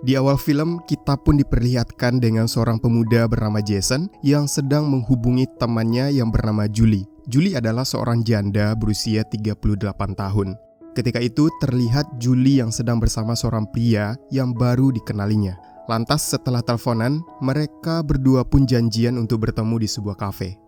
Di awal film, kita pun diperlihatkan dengan seorang pemuda bernama Jason yang sedang menghubungi temannya yang bernama Julie. Julie adalah seorang janda berusia 38 tahun. Ketika itu terlihat Julie yang sedang bersama seorang pria yang baru dikenalinya. Lantas setelah teleponan, mereka berdua pun janjian untuk bertemu di sebuah kafe.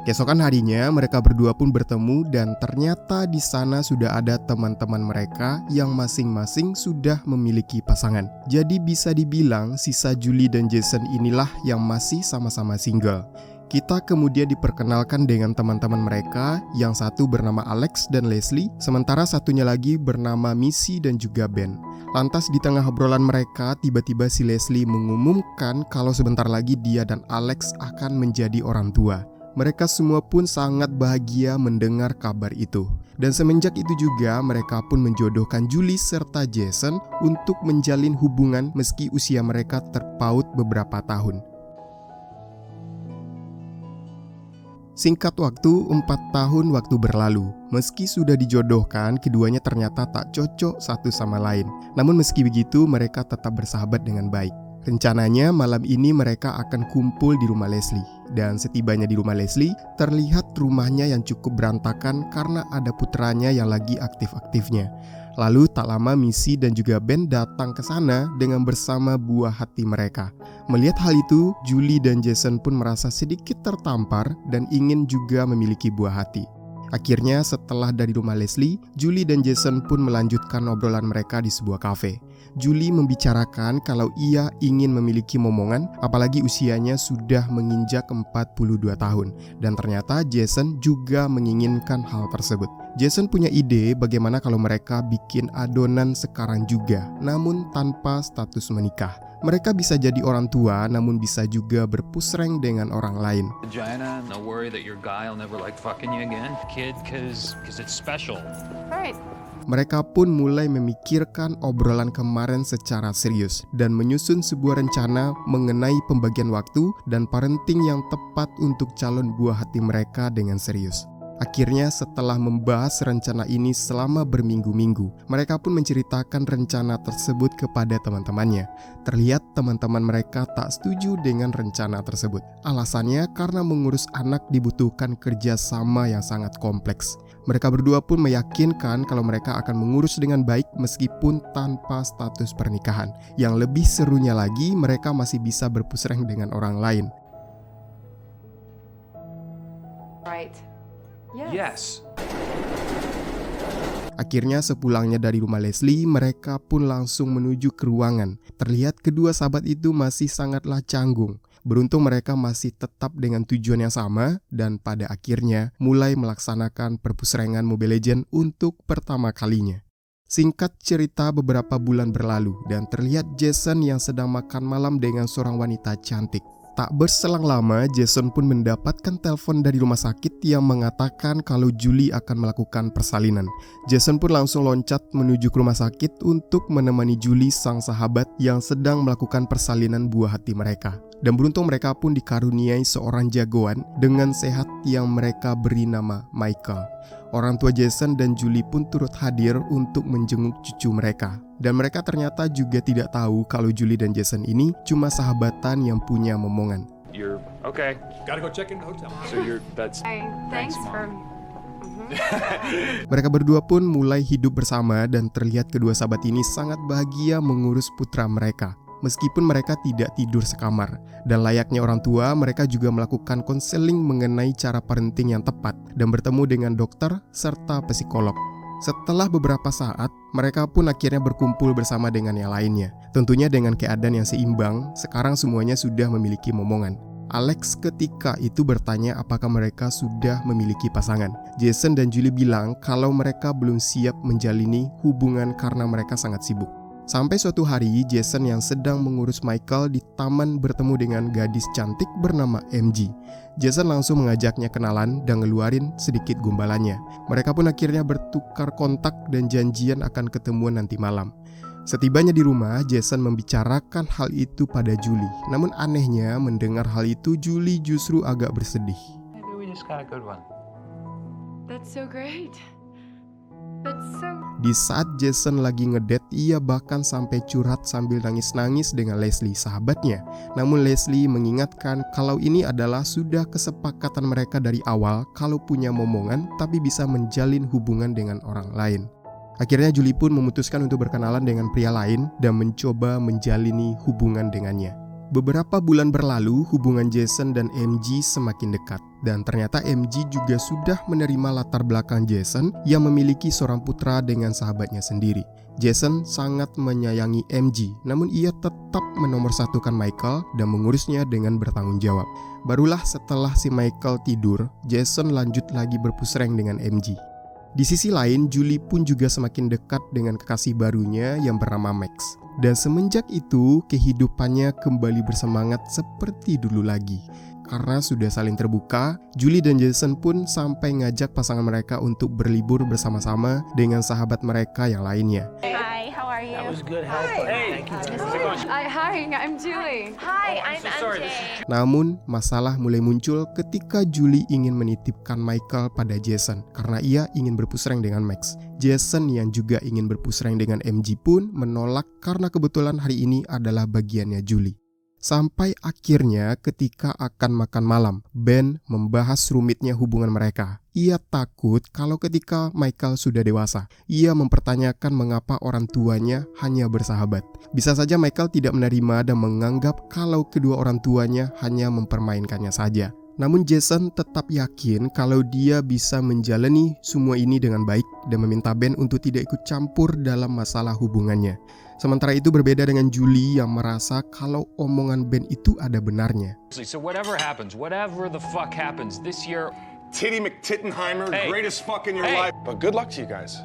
Keesokan harinya mereka berdua pun bertemu dan ternyata di sana sudah ada teman-teman mereka yang masing-masing sudah memiliki pasangan. Jadi bisa dibilang sisa Julie dan Jason inilah yang masih sama-sama single. Kita kemudian diperkenalkan dengan teman-teman mereka, yang satu bernama Alex dan Leslie, sementara satunya lagi bernama Missy dan juga Ben. Lantas di tengah obrolan mereka, tiba-tiba si Leslie mengumumkan kalau sebentar lagi dia dan Alex akan menjadi orang tua. Mereka semua pun sangat bahagia mendengar kabar itu. Dan semenjak itu juga mereka pun menjodohkan Julie serta Jason untuk menjalin hubungan meski usia mereka terpaut beberapa tahun. Singkat waktu, 4 tahun waktu berlalu. Meski sudah dijodohkan, keduanya ternyata tak cocok satu sama lain. Namun meski begitu, mereka tetap bersahabat dengan baik. Rencananya malam ini mereka akan kumpul di rumah Leslie. Dan setibanya di rumah Leslie, terlihat rumahnya yang cukup berantakan karena ada putranya yang lagi aktif-aktifnya. Lalu tak lama Missy dan juga Ben datang ke sana dengan bersama buah hati mereka. Melihat hal itu, Julie dan Jason pun merasa sedikit tertampar dan ingin juga memiliki buah hati. Akhirnya setelah dari rumah Leslie, Julie dan Jason pun melanjutkan obrolan mereka di sebuah kafe. Julie membicarakan kalau ia ingin memiliki momongan, apalagi usianya sudah menginjak 42 tahun. Dan ternyata Jason juga menginginkan hal tersebut. Jason punya ide bagaimana kalau mereka bikin adonan sekarang juga, namun tanpa status menikah. Mereka bisa jadi orang tua, namun bisa juga berpusreng dengan orang lain. Vagina, no worry that your guy will never like fucking you again. Kid, cause it's special. Right. Mereka pun mulai memikirkan obrolan kemarin secara serius dan menyusun sebuah rencana mengenai pembagian waktu dan parenting yang tepat untuk calon buah hati mereka dengan serius. Akhirnya setelah membahas rencana ini selama berminggu-minggu, mereka pun menceritakan rencana tersebut kepada teman-temannya. Terlihat teman-teman mereka tak setuju dengan rencana tersebut. Alasannya karena mengurus anak dibutuhkan kerjasama yang sangat kompleks. Mereka berdua pun meyakinkan kalau mereka akan mengurus dengan baik meskipun tanpa status pernikahan. Yang lebih serunya lagi, mereka masih bisa berpusreng dengan orang lain. Right. Yes. Akhirnya sepulangnya dari rumah Leslie, mereka pun langsung menuju ke ruangan. Terlihat kedua sahabat itu masih sangatlah canggung. Beruntung mereka masih tetap dengan tujuan yang sama dan pada akhirnya mulai melaksanakan perpusrengan Mobile Legends untuk pertama kalinya. Singkat cerita, beberapa bulan berlalu dan terlihat Jason yang sedang makan malam dengan seorang wanita cantik. Tak berselang lama, Jason pun mendapatkan telepon dari rumah sakit yang mengatakan kalau Julie akan melakukan persalinan. Jason pun langsung loncat menuju ke rumah sakit untuk menemani Julie, sang sahabat yang sedang melakukan persalinan buah hati mereka. Dan beruntung mereka pun dikaruniai seorang jagoan dengan sehat yang mereka beri nama Michael. Orang tua Jason dan Julie pun turut hadir untuk menjenguk cucu mereka. Dan mereka ternyata juga tidak tahu kalau Julie dan Jason ini cuma sahabatan yang punya momongan. You're okay. Gotta go check in the hotel. So that's Thanks Mom. for... Mereka berdua pun mulai hidup bersama dan terlihat kedua sahabat ini sangat bahagia mengurus putra mereka. Meskipun mereka tidak tidur sekamar. Dan layaknya orang tua, mereka juga melakukan konseling mengenai cara parenting yang tepat dan bertemu dengan dokter serta psikolog. Setelah beberapa saat, mereka pun akhirnya berkumpul bersama dengan yang lainnya. Tentunya dengan keadaan yang seimbang, sekarang semuanya sudah memiliki momongan. Alex ketika itu bertanya apakah mereka sudah memiliki pasangan. Jason dan Julie bilang kalau mereka belum siap menjalini hubungan karena mereka sangat sibuk. Sampai suatu hari, Jason yang sedang mengurus Michael di taman bertemu dengan gadis cantik bernama MG. Jason langsung mengajaknya kenalan dan ngeluarin sedikit gombalannya. Mereka pun akhirnya bertukar kontak dan janjian akan ketemuan nanti malam. Setibanya di rumah, Jason membicarakan hal itu pada Julie. Namun anehnya, mendengar hal itu Julie justru agak bersedih. Maybe we just got a good one. That's so great. That's so... Di saat Jason lagi ngedate, ia bahkan sampai curhat sambil nangis-nangis dengan Leslie, sahabatnya. Namun Leslie mengingatkan kalau ini adalah sudah kesepakatan mereka dari awal kalau punya momongan tapi bisa menjalin hubungan dengan orang lain. Akhirnya Julie pun memutuskan untuk berkenalan dengan pria lain dan mencoba menjalini hubungan dengannya. Beberapa bulan berlalu, hubungan Jason dan MG semakin dekat. Dan ternyata MG juga sudah menerima latar belakang Jason yang memiliki seorang putra dengan sahabatnya sendiri. Jason sangat menyayangi MG, namun ia tetap menomorsatukan Michael dan mengurusnya dengan bertanggung jawab. Barulah setelah si Michael tidur, Jason lanjut lagi berpusreng dengan MG. Di sisi lain, Julie pun juga semakin dekat dengan kekasih barunya yang bernama Max. Dan semenjak itu, kehidupannya kembali bersemangat seperti dulu lagi. Karena sudah saling terbuka, Julie dan Jason pun sampai ngajak pasangan mereka untuk berlibur bersama-sama dengan sahabat mereka yang lainnya. Hi, how are you? That was good. Thank you very much. Hi, I'm Julie. Hi, I'm MJ. Namun, masalah mulai muncul ketika Julie ingin menitipkan Michael pada Jason karena ia ingin berpusreng dengan Max. Jason yang juga ingin berpusreng dengan MG pun menolak karena kebetulan hari ini adalah bagiannya Julie. Sampai akhirnya ketika akan makan malam, Ben membahas rumitnya hubungan mereka. Ia takut kalau ketika Michael sudah dewasa, ia mempertanyakan mengapa orang tuanya hanya bersahabat. Bisa saja Michael tidak menerima dan menganggap kalau kedua orang tuanya hanya mempermainkannya saja. Namun Jason tetap yakin kalau dia bisa menjalani semua ini dengan baik dan meminta Ben untuk tidak ikut campur dalam masalah hubungannya. Sementara itu berbeda dengan Julie yang merasa kalau omongan Ben itu ada benarnya. So whatever happens, whatever the fuck happens this year. Titty McTittenheimer, Hey. greatest fuck in your Hey. life. But good luck to you guys.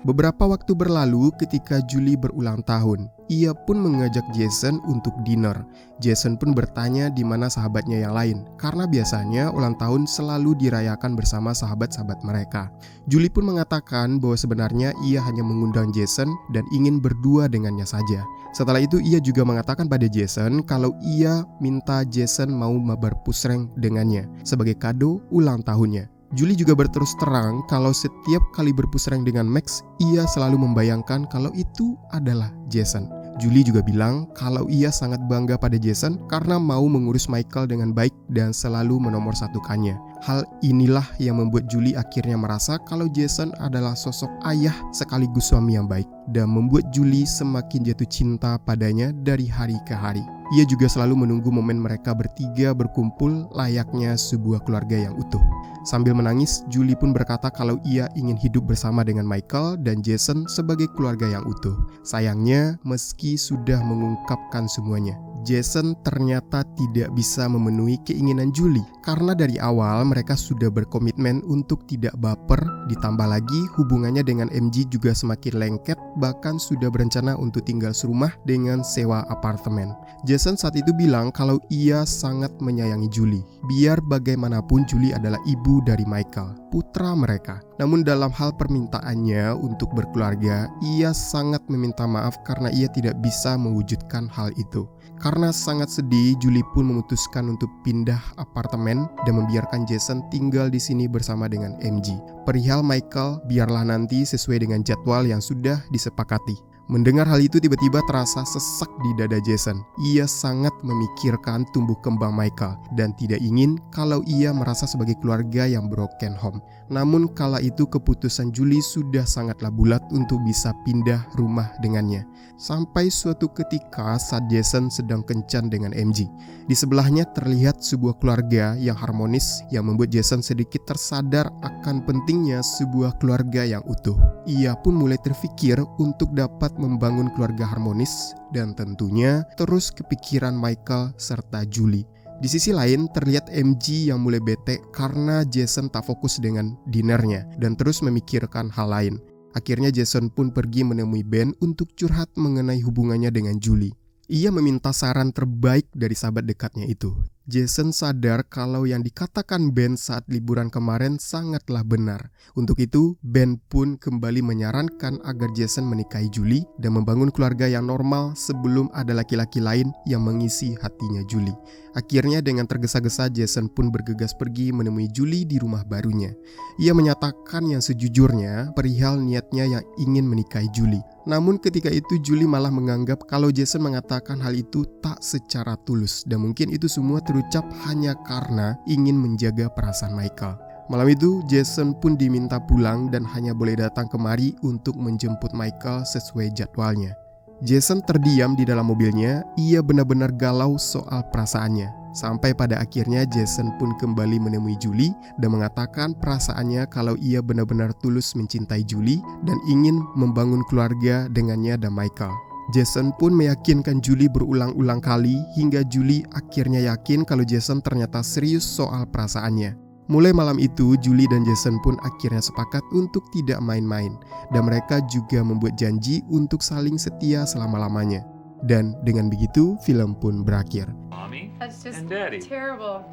Beberapa waktu berlalu ketika Julie berulang tahun, ia pun mengajak Jason untuk dinner. Jason pun bertanya di mana sahabatnya yang lain, karena biasanya ulang tahun selalu dirayakan bersama sahabat-sahabat mereka. Julie pun mengatakan bahwa sebenarnya ia hanya mengundang Jason dan ingin berdua dengannya saja. Setelah itu ia juga mengatakan pada Jason kalau ia minta Jason mau berpusreng dengannya sebagai kado ulang tahunnya. Julie juga berterus terang kalau setiap kali berpusreng dengan Max, ia selalu membayangkan kalau itu adalah Jason. Julie juga bilang kalau ia sangat bangga pada Jason karena mau mengurus Michael dengan baik dan selalu menomorsatukannya. Hal inilah yang membuat Julie akhirnya merasa kalau Jason adalah sosok ayah sekaligus suami yang baik dan membuat Julie semakin jatuh cinta padanya dari hari ke hari. Ia juga selalu menunggu momen mereka bertiga berkumpul layaknya sebuah keluarga yang utuh. Sambil menangis, Julie pun berkata kalau ia ingin hidup bersama dengan Michael dan Jason sebagai keluarga yang utuh. Sayangnya, meski sudah mengungkapkan semuanya, Jason ternyata tidak bisa memenuhi keinginan Julie karena dari awal mereka sudah berkomitmen untuk tidak baper, ditambah lagi hubungannya dengan MG juga semakin lengket, bahkan sudah berencana untuk tinggal serumah dengan sewa apartemen. Jason saat itu bilang kalau ia sangat menyayangi Julie. Biar bagaimanapun Julie adalah ibu dari Michael, putra mereka. Namun dalam hal permintaannya untuk berkeluarga, ia sangat meminta maaf karena ia tidak bisa mewujudkan hal itu. Karena sangat sedih, Julie pun memutuskan untuk pindah apartemen dan membiarkan Jason tinggal di sini bersama dengan MG. Perihal Michael, biarlah nanti sesuai dengan jadwal yang sudah disepakati. Mendengar hal itu tiba-tiba terasa sesak di dada Jason. Ia sangat memikirkan tumbuh kembang Michael dan tidak ingin kalau ia merasa sebagai keluarga yang broken home. Namun kala itu keputusan Julie sudah sangatlah bulat untuk bisa pindah rumah dengannya. Sampai suatu ketika saat Jason sedang kencan dengan MG. Di sebelahnya terlihat sebuah keluarga yang harmonis yang membuat Jason sedikit tersadar akan pentingnya sebuah keluarga yang utuh. Ia pun mulai terfikir untuk dapat membangun keluarga harmonis dan tentunya terus kepikiran Michael serta Julie. Di sisi lain terlihat MG yang mulai bete karena Jason tak fokus dengan dinernya dan terus memikirkan hal lain. Akhirnya Jason pun pergi menemui Ben untuk curhat mengenai hubungannya dengan Julie. Ia meminta saran terbaik dari sahabat dekatnya itu. Jason sadar kalau yang dikatakan Ben saat liburan kemarin sangatlah benar. Untuk itu, Ben pun kembali menyarankan agar Jason menikahi Julie dan membangun keluarga yang normal sebelum ada laki-laki lain yang mengisi hatinya Julie. Akhirnya dengan tergesa-gesa Jason pun bergegas pergi menemui Julie di rumah barunya. Ia menyatakan yang sejujurnya perihal niatnya yang ingin menikahi Julie. Namun ketika itu Julie malah menganggap kalau Jason mengatakan hal itu tak secara tulus dan mungkin itu semua terucap hanya karena ingin menjaga perasaan Michael. Malam itu Jason pun diminta pulang dan hanya boleh datang kemari untuk menjemput Michael sesuai jadwalnya. Jason terdiam di dalam mobilnya, ia benar-benar galau soal perasaannya. Sampai pada akhirnya Jason pun kembali menemui Julie dan mengatakan perasaannya kalau ia benar-benar tulus mencintai Julie dan ingin membangun keluarga dengannya dan Michael. Jason pun meyakinkan Julie berulang-ulang kali hingga Julie akhirnya yakin kalau Jason ternyata serius soal perasaannya. Mulai malam itu, Julie dan Jason pun akhirnya sepakat untuk tidak main-main dan mereka juga membuat janji untuk saling setia selama-lamanya. Dan dengan begitu, film pun berakhir. Mommy That's just and Daddy. terrible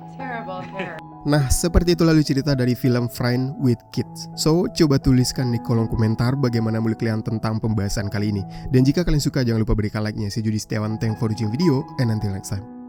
hair. Nah, seperti itu lalu cerita dari film Friends with Kids. So, coba tuliskan di kolom komentar bagaimana menurut kalian tentang pembahasan kali ini. Dan jika kalian suka, jangan lupa berikan like-nya. Saya Judi Setiawan, thanks for watching video, and until next time.